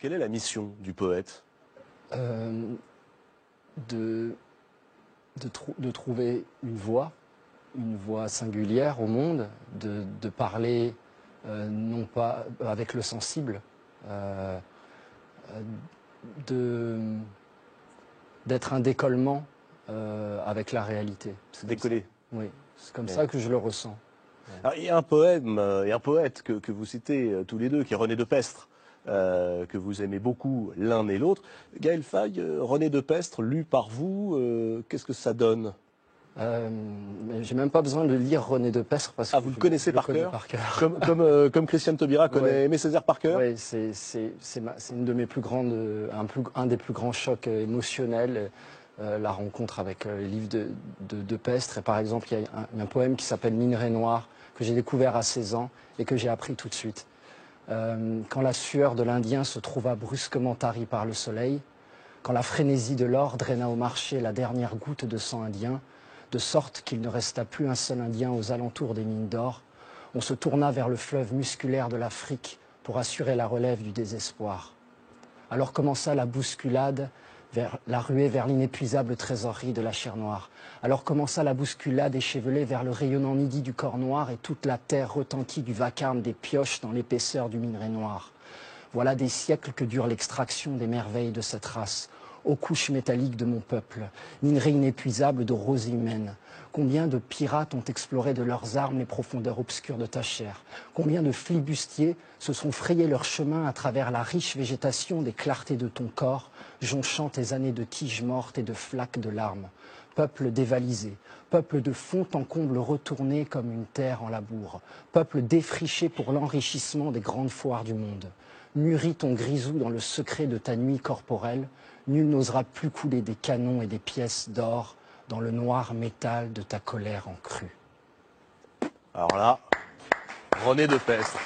Quelle est la mission du poète? de, de trouver une voix singulière au monde, de parler non pas avec le sensible, euh, d'être un décollement avec la réalité. Décoller. Oui, c'est comme ça que je le ressens. Alors, il y a un poème et un poète que vous citez tous les deux, qui est René de Pestre, que vous aimez beaucoup l'un et l'autre. Gaël Faye, René de Pestre, lu par vous, qu'est-ce que ça donne? J'ai même pas besoin de lire René de Pestre parce que vous le connaissez par cœur, comme Christiane Taubira connaît Aimé Césaire par cœur. Oui, c'est une de mes plus grandes, un des plus grands chocs émotionnels, la rencontre avec les livres de Pestre. Et par exemple, il y a un poème qui s'appelle Minerai noir, que j'ai découvert à 16 ans et que j'ai appris tout de suite. Quand la sueur de l'Indien se trouva brusquement tarie par le soleil, quand la frénésie de l'or draina au marché la dernière goutte de sang indien, de sorte qu'il ne resta plus un seul Indien aux alentours des mines d'or, on se tourna vers le fleuve musculaire de l'Afrique pour assurer la relève du désespoir. Alors commença la bousculade, la ruée vers l'inépuisable trésorerie de la chair noire. Alors commença la bousculade échevelée vers le rayonnant midi du corps noir et toute la terre retentit du vacarme des pioches dans l'épaisseur du minerai noir. Voilà des siècles que dure l'extraction des merveilles de cette race, aux couches métalliques de mon peuple, minerai inépuisable de roses humaines. Combien de pirates ont exploré de leurs armes les profondeurs obscures de ta chair? Combien de flibustiers se sont frayés leur chemin à travers la riche végétation des clartés de ton corps, jonchant tes années de tiges mortes et de flaques de larmes? Peuple dévalisé, peuple de fond en comble retourné comme une terre en labour, peuple défriché pour l'enrichissement des grandes foires du monde. Mûris ton grisou dans le secret de ta nuit corporelle, nul n'osera plus couler des canons et des pièces d'or dans le noir métal de ta colère en crue. Alors là, René de Pestre.